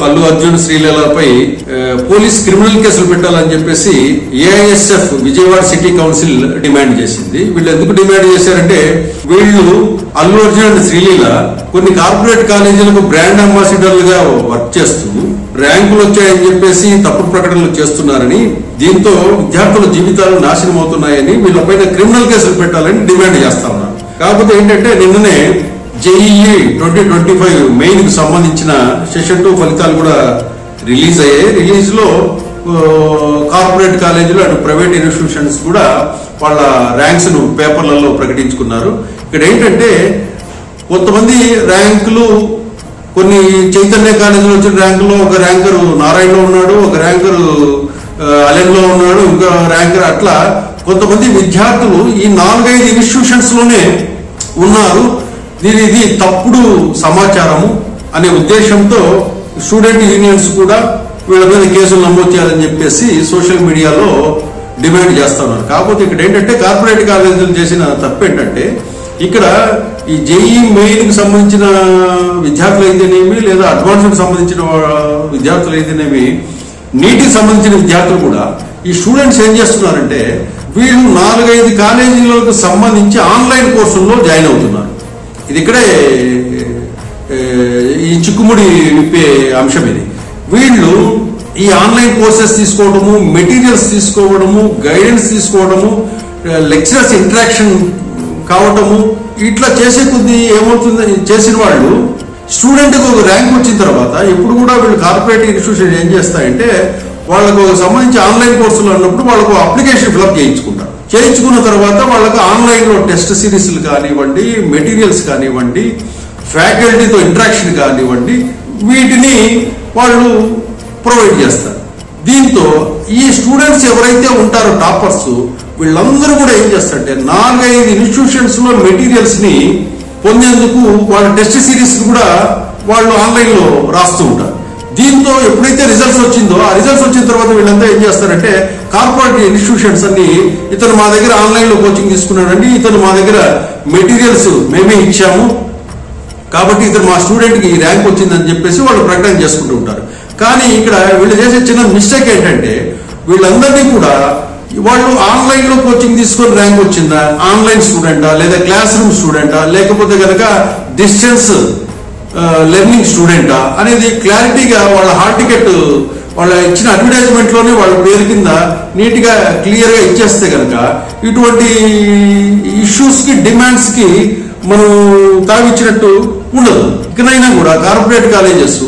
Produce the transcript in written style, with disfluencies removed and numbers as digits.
Allu Arjun శ్రీలీలపై police criminal కేసులు పెట్టాలని చెప్పేసి AISF Vijayawada city council demand చేసింది. వీళ్ళు ఎందుకు డిమాండ్ చేశారంటే, వీళ్ళు అల్లు అర్జున్ అండ్ శ్రీలీల కొన్ని కార్పొరేట్ కాలేజీలకు బ్రాండ్ అంబాసిడర్లుగా వర్క్ చేస్తూ ర్యాంకులు వచ్చాయని చెప్పేసి తప్పుడు ప్రకటనలు చేస్తున్నారని, దీంతో విద్యార్థుల జీవితాలు నాశనం అవుతున్నాయని వీళ్ళపైన క్రిమినల్ కేసులు పెట్టాలని డిమాండ్ చేస్తా ఉన్నారు. కాకపోతే ఏంటంటే, నిన్ననే జేఈఈ 2025 మెయిన్ కు సంబంధించిన సెషన్ 2 ఫలితాలు కూడా రిలీజ్ అయ్యాయి. రిలీజ్ లో కార్పొరేట్ కాలేజీలు అండ్ ప్రైవేట్ ఇన్స్టిట్యూషన్స్ కూడా వాళ్ళ ర్యాంక్స్ ను పేపర్లలో ప్రకటించుకున్నారు. ఇక్కడ ఏంటంటే, కొంతమంది ర్యాంకులు కొన్ని చైతన్య కాలేజీలో వచ్చిన ర్యాంకుల్లో ఒక ర్యాంకర్ నారాయణలో ఉన్నాడు, ఒక ర్యాంకర్ అలెన్లో ఉన్నాడు, ఇంకా ర్యాంకర్ అట్లా కొంతమంది విద్యార్థులు ఈ 4-5 ఇన్స్టిట్యూషన్స్ లోనే ఉన్నారు. ఇది తప్పుడు సమాచారము అనే ఉద్దేశంతో స్టూడెంట్ యూనియన్స్ కూడా వీళ్ళ మీద కేసులు నమోదు చేయాలని చెప్పేసి సోషల్ మీడియాలో డిమాండ్ చేస్తా ఉన్నారు. కాకపోతే ఇక్కడ ఏంటంటే, కార్పొరేట్ కాలేజీలు చేసిన తప్పు ఏంటంటే, ఇక్కడ ఈ జేఈ మెయిన్ కి సంబంధించిన విద్యార్థులు అయితేనేమి, లేదా అడ్వాన్స్కి సంబంధించిన విద్యార్థులు అయితేనేమి, నీటికి సంబంధించిన విద్యార్థులు కూడా ఈ స్టూడెంట్స్ ఏం చేస్తున్నారంటే, వీళ్ళు 4-5 కాలేజీలకు సంబంధించి ఆన్లైన్ కోర్సుల్లో జాయిన్ అవుతున్నారు. ఇది ఇక్కడే ఈ చిక్కుముడి విప్పే అంశం. ఇది వీళ్ళు ఈ ఆన్లైన్ కోర్సెస్ తీసుకోవడము, మెటీరియల్స్ తీసుకోవడము, గైడెన్స్ తీసుకోవడము, లెక్చరర్స్ ఇంటరాక్షన్ కావటము, ఇట్లా చేసే కొద్ది ఏమవుతుంది, చేసిన వాళ్ళు స్టూడెంట్కి ఒక ర్యాంక్ వచ్చిన తర్వాత ఇప్పుడు కూడా వీళ్ళు కార్పొరేట్ ఇన్స్టిట్యూషన్ ఏం చేస్తాయంటే, వాళ్ళకు సంబంధించి ఆన్లైన్ కోర్సులు అన్నప్పుడు వాళ్ళకు అప్లికేషన్ ఫిల్అప్ చేయించుకుంటారు. చేయించుకున్న తర్వాత వాళ్ళకు ఆన్లైన్లో టెస్ట్ సిరీస్లు కానివ్వండి, మెటీరియల్స్ కానివ్వండి, ఫ్యాకల్టీతో ఇంటరాక్షన్ కానివ్వండి, వీటిని వాళ్ళు ప్రొవైడ్ చేస్తారు. దీంతో ఈ స్టూడెంట్స్ ఎవరైతే ఉంటారో టాపర్స్, వీళ్ళందరూ కూడా ఏం చేస్తారంటే 4-5 ఇన్స్టిట్యూషన్స్ లో మెటీరియల్స్ ని పొందేందుకు వాళ్ళ టెస్ట్ సిరీస్ కూడా వాళ్ళు ఆన్లైన్ లో రాస్తూ ఉంటారు. దీంతో ఎప్పుడైతే రిజల్ట్స్ వచ్చిందో, ఆ రిజల్ట్స్ వచ్చిన తర్వాత వీళ్ళంతా ఏం చేస్తారంటే, కార్పొరేట్ ఇన్స్టిట్యూషన్స్ అన్ని ఇతను మా దగ్గర ఆన్లైన్ లో కోచింగ్ తీసుకున్నాడండి, ఇతను మా దగ్గర మెటీరియల్స్ మేమే ఇచ్చాము కాబట్టి ఇతను మా స్టూడెంట్ కి ర్యాంక్ వచ్చిందని చెప్పేసి వాళ్ళు ప్రకటన చేసుకుంటూ ఉంటారు. కానీ ఇక్కడ వీళ్ళు చేసే చిన్న మిస్టేక్ ఏంటంటే, వీళ్ళందరినీ కూడా వాళ్ళు ఆన్లైన్ లో కోచింగ్ తీసుకొని ర్యాంక్ వచ్చిందా, ఆన్లైన్ స్టూడెంటా, లేదా క్లాస్ రూమ్ స్టూడెంటా, లేకపోతే కనుక డిస్టెన్స్ లెర్నింగ్ స్టూడెంటా అనేది క్లారిటీగా వాళ్ళ హాల్ టికెట్ వాళ్ళ ఇచ్చిన అడ్వర్టైజ్మెంట్ లోనే వాళ్ళ పేరు కింద నీట్ గా క్లియర్ గా ఇచ్చేస్తే కనుక ఇటువంటి ఇష్యూస్ కి, డిమాండ్స్ కి మనం తావిచ్చినట్టు ఉండదు. ఇకనైనా కూడా కార్పొరేట్ కాలేజెస్